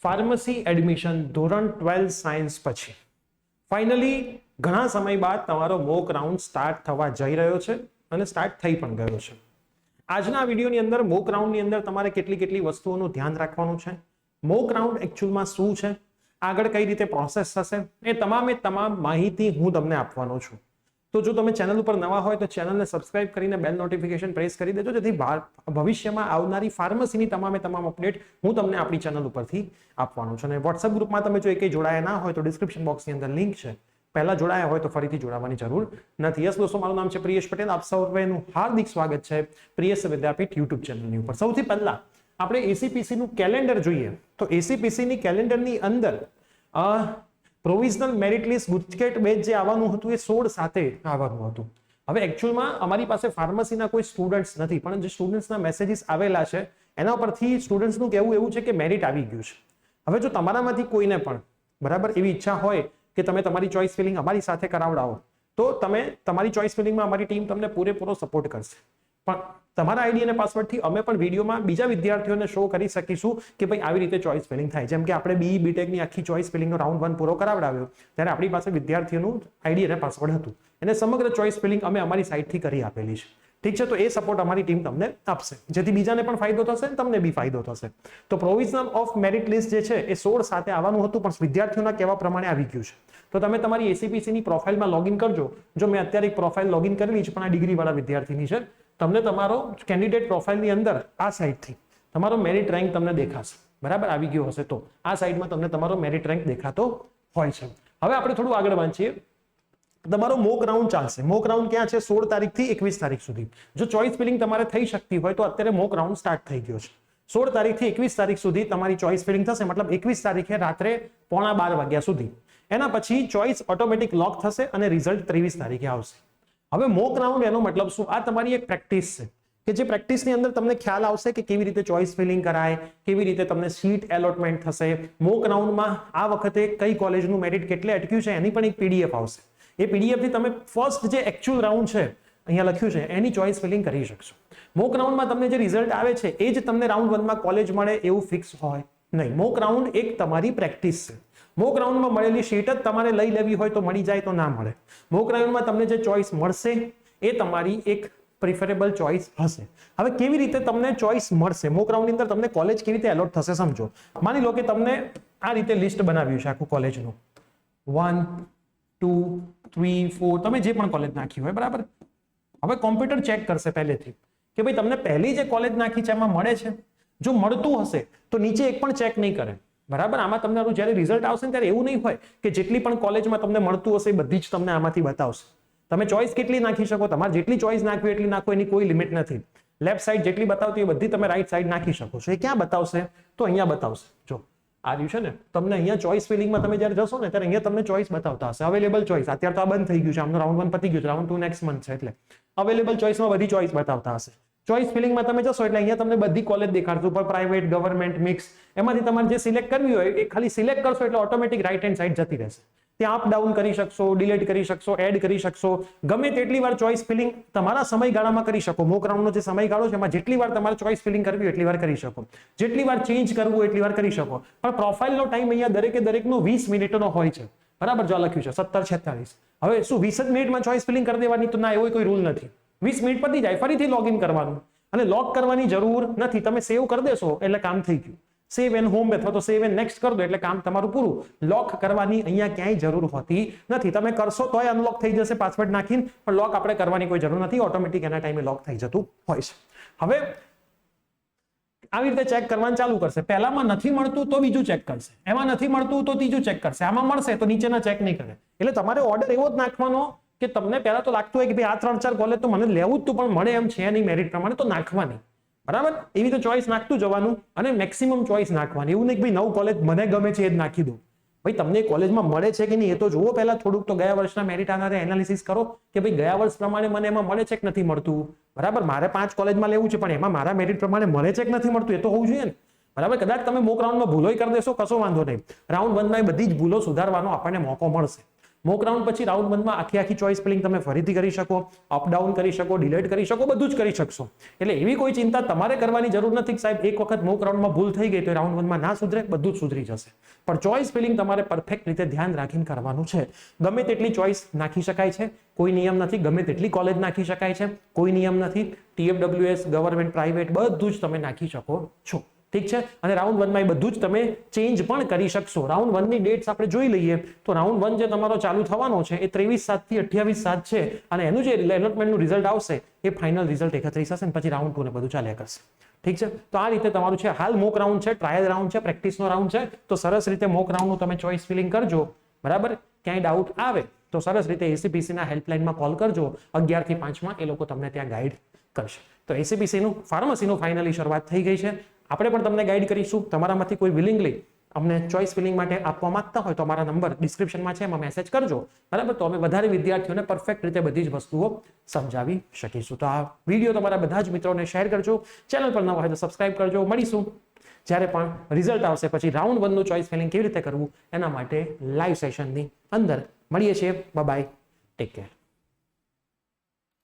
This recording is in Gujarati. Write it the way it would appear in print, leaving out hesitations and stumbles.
ફાર્મસી એડમિશન ધોરણ 12 સાયન્સ પછી ફાઇનલી ઘણા સમય બાદ તમારો મોક રાઉન્ડ સ્ટાર્ટ થવા જઈ રહ્યો છે અને સ્ટાર્ટ થઈ પણ ગયો છે. આજના વિડીયોની અંદર મોક રાઉન્ડની અંદર તમારે કેટલી વસ્તુઓનું ધ્યાન રાખવાનું છે, મોક રાઉન્ડ એકચ્યુઅલમાં શું છે, આગળ કઈ રીતે પ્રોસેસ થશે, એ તમામ માહિતી હું તમને આપવાનો છું. તો જો તમે ચેનલ ઉપર નવા હોય તો ચેનલને સબસ્ક્રાઇબ કરીને બેલ નોટિફિકેશન પ્રેસ કરી દેજો, જેથી ભવિષ્યમાં આવનારી ફાર્મસીની તમામ અપડેટ હું તમને આપણી ચેનલ ઉપરથી આપવાનો છું. અને વોટ્સએપ ગ્રુપમાં તમે જો એકે જોડાયા ના હોય તો ડિસ્ક્રિપ્શન બોક્સની અંદર લિંક છે, પહેલા જોડાયા હોય તો ફરીથી જોડાવાની જરૂર નથી. યસ દોસ્તો, મારું નામ છે પ્રિયેશ પટેલ. આપ સૌનું હાર્દિક સ્વાગત છે પ્રિયેશ વિદ્યાપીઠ યુટ્યુબ ચેનલની ઉપર. સૌથી પહેલા આપણે એસીપીસી નું કેલેન્ડર જોઈએ તો એસીપીસી ની કેલેન્ડરની અંદર provisional merit list GUJCET batch જે આવવાનું હતું એ 16/7 આવવાનું હતું. હવે એકચ્યુઅલમાં અમારી પાસે ફાર્મસીના કોઈ સ્ટુડન્ટ્સ નથી, પણ જે સ્ટુડન્ટ્સના મેસેજીસ આવેલા છે એના પરથી સ્ટુડન્ટ્સનું કહેવું એવું છે કે મેરિટ આવી ગયું છે. હવે જો તમારામાંથી કોઈને પણ બરાબર એવી ઈચ્છા હોય કે તમે તમારી ચોઇસ ફિલિંગ અમારી સાથે કરાવડાવો તો તમે તમારી ચોઇસ ફિલિંગમાં અમારી ટીમ તમને પૂરેપૂરો સપોર્ટ કરશે. પણ તમારા આઈડી અને પાસવર્ડથી અમે પણ વિડીયોમાં બીજા વિદ્યાર્થીઓને શો કરી શકીશું કે ભાઈ આવી રીતે ચોઇસ ફિલિંગ થાય. જેમ કે આપણે BE બીટેકની આખી ચોઇસ ફિલિંગનો રાઉન્ડ 1 પૂરો કરાવડાવ્યો ત્યારે આપણી પાસે વિદ્યાર્થીઓનું આઈડી અને પાસવર્ડ હતું, એને સમગ્ર ચોઇસ ફિલિંગ અમે અમારી સાઈડથી કરી આપેલી છે. ઠીક છે, તો એ સપોર્ટ અમારી ટીમ તમને આપશે, જેથી બીજાને પણ ફાયદો થશે અને તમને બી ફાયદો થશે. તો પ્રોવિઝનલ ઓફ મેરિટ લિસ્ટ જે છે એ 16/7 આવવાનું હતું, પણ વિદ્યાર્થીઓના કહેવા પ્રમાણે આવી ગયું છે. તો તમે તમારી એસીપીસી ની પ્રોફાઇલમાં લોગિન કરજો. જો મેં અત્યારે એક પ્રોફાઇલ લોગિન કરેલી છે, પણ આ ડિગ્રી વાળા વિદ્યાર્થીની છે. તમને તમારો કેન્ડિડેટ પ્રોફાઇલની અંદર આ સાઈડથી તમારો મેરિટ રેન્ક તમને દેખાશે. બરાબર, આવી ગયો હશે તો આ સાઈડમાં તમને તમારો મેરિટ રેન્ક દેખાતો હોય છે. હવે આપણે થોડું આગળ વાંચીએ. તમારો મોક રાઉન્ડ ચાલશે. મોક રાઉન્ડ ક્યાં છે? 16 તારીખથી 21 તારીખ સુધી. જો ચોઇસ ફિલિંગ તમારે થઈ શકતી હોય તો અત્યારે મોક રાઉન્ડ સ્ટાર્ટ થઈ ગયો છે. 16 તારીખથી 21 તારીખ સુધી તમારી ચોઇસ ફિલિંગ થશે, મતલબ 21 તારીખે રાત્રે 11:15 વાગ્યા સુધી. એના પછી ચોઇસ ઓટોમેટિક લોક થશે અને રિઝલ્ટ 23 તારીખે આવશે. હવે મોક રાઉન્ડ એનો મતલબ શું? આ તમારી એક પ્રેક્ટિસ છે કે જે પ્રેક્ટિસની અંદર તમને ખ્યાલ આવશે કે કેવી રીતે ચોઇસ ફિલિંગ કરાય, કેવી રીતે તમને સીટ એલોટમેન્ટ થશે. મોક રાઉન્ડમાં આ વખતે કઈ કોલેજનું મેરિટ કેટલે અટક્યું છે એની પણ એક પીડીએફ આવશે. એ પીડીએફ થી તમે ફર્સ્ટ જે એકચ્યુઅલ રાઉન્ડ છે અહીંયા લખ્યું છે એની ચોઇસ ફિલિંગ કરી શકશો. મોક રાઉન્ડમાં તમને જે રિઝલ્ટ આવે છે એ જ તમને રાઉન્ડ 1 માં કોલેજ મળે એવું ફિક્સ હોય નહીં. મોક રાઉન્ડ એક તમારી પ્રેક્ટિસ છે. મોક રાઉન્ડમાં મળેલી શીટ જ તમારે લઈ લેવી હોય તો મળી જાય તો ના મળે. મોક રાઉન્ડમાં તમને જે ચોઇસ મળશે એ તમારી એક પ્રિફરેબલ ચોઇસ હશે. હવે કેવી રીતે તમને ચોઇસ મળશે? મોક રાઉન્ડની અંદર તમને કોલેજ કેવી રીતે એલોટ થશે સમજો. માની લો કે તમને આ રીતે લિસ્ટ બનાવ્યું છે આખું કોલેજનું, 1 2 3 4, તમે જે પણ કોલેજ નાખી હોય. બરાબર, હવે કોમ્પ્યુટર ચેક કરશે પહેલેથી કે ભાઈ તમને પહેલી જે કોલેજ નાખી છે એમાં મળે છે. જો મળતું હશે તો નીચે એક પણ ચેક નહીં કરે. બરાબર, આમાં તમને જ્યારે રિઝલ્ટ આવશે ત્યારે એવું નહીં હોય કે જેટલી પણ કોલેજમાં તમને મળતું હશે બધી જ તમને આમાંથી બતાવશે. તમે ચોઇસ કેટલી નાખી શકો, તમારે જેટલી ચોઇસ નાખવી એટલી નાખો, એની કોઈ લિમિટ નથી. લેફ્ટ સાઈડ જેટલી બતાવતી એ બધી તમે રાઈટ સાઈડ નાખી શકો છો. એ ક્યાં બતાવશે? તો અહીંયા બતાવશે. જો આ રહ્યું છે ને, તમને અહીંયા ચોઇસ ફિલિંગમાં તમે જ્યારે જશો ને ત્યારે અહીંયા તમને ચોઇસ બતાવતા હશે, અવેલેબલ ચોઇસ. અત્યારે તો આ બંધ થઈ ગયું છે, આમનો રાઉન્ડ 1 પતી ગયું છે, રાઉન્ડ 2 નેક્સ્ટ મંથ છે, એટલે અવેલેબલ ચોઇસમાં બધી ચોઇસ બતાવતા હશે. ચોઇસ ફિલિંગમાં તમે જશો એટલે અહીંયા તમને બધી કોલેજ દેખાડશે, ઉપર પ્રાઇવેટ, ગવર્મેન્ટ, મિક્સ. એમાંથી તમારે જે સિલેક્ટ કરવી હોય એ ખાલી સિલેક્ટ કરશો એટલે ઓટોમેટિક રાઈટ હેન્ડ સાઈડ જતી રહેશે. ત્યાં અપ ડાઉન કરી શકશો, ડિલીટ કરી શકશો, એડ કરી શકશો. ગમે તેટલી વાર ચોઇસ ફિલિંગ તમારા સમયગાળામાં કરી શકો. મોક રાઉન્ડનો જે સમયગાળો છે એમાં જેટલી વાર તમારે ચોઇસ ફિલિંગ કરવી એટલી વાર કરી શકો, જેટલી વાર ચેન્જ કરવું એટલી વાર કરી શકો. પણ પ્રોફાઇલનો ટાઈમ અહીંયા દરેકનો 20 મિનિટનો હોય છે. બરાબર, જો લખ્યું છે 17:46. હવે શું 20 મિનિટમાં ચોઇસ ફિલિંગ કરી દેવાની? તો ના, એવો કોઈ રૂલ નથી. 20 મિનિટ પતી જાય ફરીથી લોગિન કરવાનું, અને લોક કરવાની જરૂર નથી. તમે સેવ કરી દેશો એટલે કામ થઈ ગયું. સેવ એન્ડ હોમ અથવા તો સેવ એન્ડ નેક્સ્ટ કરી દો એટલે કામ તમારું પૂરું. લોક કરવાની અહીંયા ક્યાંય જરૂર હોતી નથી. તમે કરશો તોય અનલોક થઈ જશે પાસવર્ડ નાખીને, પણ લોક આપણે કરવાની કોઈ જરૂર નથી. ઓટોમેટિક એના ટાઈમે લોક થઈ જતું હોય છે. હવે આવી રીતે ચેક કરવાનું ચાલુ કરશે. પહેલામાં નથી મળતું તો બીજું ચેક કરશે, એમાં નથી મળતું તો ત્રીજું ચેક કરશે, આમાં મળશે તો નીચેના ચેક નહીં કરે. એટલે તમારે ઓર્ડર એવો જ નાખવાનો કે તમને પહેલા તો લાગતું હોય કે ભાઈ આ 3-4 કોલેજ તો મને લેવું જ તું, પણ મળે એમ છે નહીં મેરિટ પ્રમાણે, તો નાખવાની. બરાબર, એવી તો ચોઇસ નાખતું જવાનું અને મેક્સિમમ ચોઇસ નાખવાની. એવું નહીં કે ભાઈ 9 કોલેજ મને ગમે છે એ જ નાખી દો. ભાઈ તમને કોલેજમાં મળે છે કે નહીં એ તો જુઓ પહેલા. થોડુંક તો ગયા વર્ષના મેરિટ આધારે એનાલિસિસ કરો કે ભાઈ ગયા વર્ષ પ્રમાણે મને એમાં મળે છે કે નથી મળતું. બરાબર, મારે 5 કોલેજમાં લેવું છે પણ એમાં મારા મેરિટ પ્રમાણે મળે છે કે નથી મળતું એ તો હોવું જોઈએ ને. બરાબર, કદાચ તમે મોક રાઉન્ડમાં ભૂલો કરી દેશો, કશો વાંધો નહીં. રાઉન્ડ 1 માં બધી જ ભૂલો સુધારવાનો આપણને મોકો મળશે. મોક રાઉન્ડ પછી રાઉન્ડ 1 માં આખી ચોઇસ ફિલિંગ તમે ફરીથી કરી શકો, અપ ડાઉન કરી શકો, ડિલીટ કરી શકો, બધું જ કરી શકશો. એટલે એવી કોઈ ચિંતા તમારે કરવાની જરૂર નથી કે સાહેબ એક વખત મોક રાઉન્ડમાં ભૂલ થઈ ગઈ તો રાઉન્ડ 1 માં ના સુધરે, બધું જ સુધરી જશે. પણ ચોઇસ ફિલિંગ તમારે પરફેક્ટ રીતે ધ્યાન રાખીને કરવાનું છે. ગમે તેટલી ચોઇસ નાખી શકાય છે, કોઈ નિયમ નથી. ગમે તેટલી કોલેજ નાખી શકાય છે, કોઈ નિયમ નથી. TFWS, ગવર્મેન્ટ, પ્રાઇવેટ બધું જ તમે નાખી શકો છો. ઠીક છે. અને રાઉન્ડ 1 માં એ બધું જ તમે ચેન્જ પણ કરી શકશો. રાઉન્ડ 1 ની ડેટ્સ આપણે જોઈ લઈએ તો રાઉન્ડ 1 જે તમારો ચાલુ થવાનો છે એ 23/7 થી 28/7 છે અને એનું જે એલોટમેન્ટનું રિઝલ્ટ આવશે એ ફાઇનલ રિઝલ્ટ 31 હશે અને પછી રાઉન્ડ 2 ને બધું ચાલ્યા કરશે. ઠીક છે. તો આ રીતે તમારું છે. હાલ મોક રાઉન્ડ છે, ટ્રાયલ રાઉન્ડ છે, પ્રેક્ટિસનો રાઉન્ડ છે. તો સરસ રીતે મોક રાઉન્ડનું તમે ચોઇસ ફિલિંગ કરજો. બરાબર. ક્યાંય ડાઉટ આવે તો સરસ રીતે ACPC ના હેલ્પલાઇનમાં કોલ કરજો. 11 થી 5 માં એ લોકો તમને ત્યાં ગાઈડ કરશે. તો ACPC નું ફાર્મસીનું ફાઇનલી શરૂઆત થઈ ગઈ છે. આપણે પણ તમને ગાઈડ કરીશું. તમારામાંથી કોઈ વિલિંગલી અમને ચોઇસ ફિલિંગ માટે આપવા માંગતા હોય તો અમારા નંબર ડિસ્ક્રિપ્શનમાં છે, એમાં મેસેજ કરજો. બરાબર. તો અમે વધારે વિદ્યાર્થીઓને પરફેક્ટ રીતે બધી જ વસ્તુઓ સમજાવી શકીશું. તો આ વિડીયો તમારા બધા જ મિત્રોને શેર કરજો. ચેનલ પર નવા હોય તો સબસ્ક્રાઇબ કરજો. મળીશું જ્યારે પણ રિઝલ્ટ આવશે પછી રાઉન્ડ 1 નું ચોઇસ ફિલિંગ કેવી રીતે કરવું એના માટે લાઈવ સેશનની અંદર મળીએ છીએ. Bye bye, take care.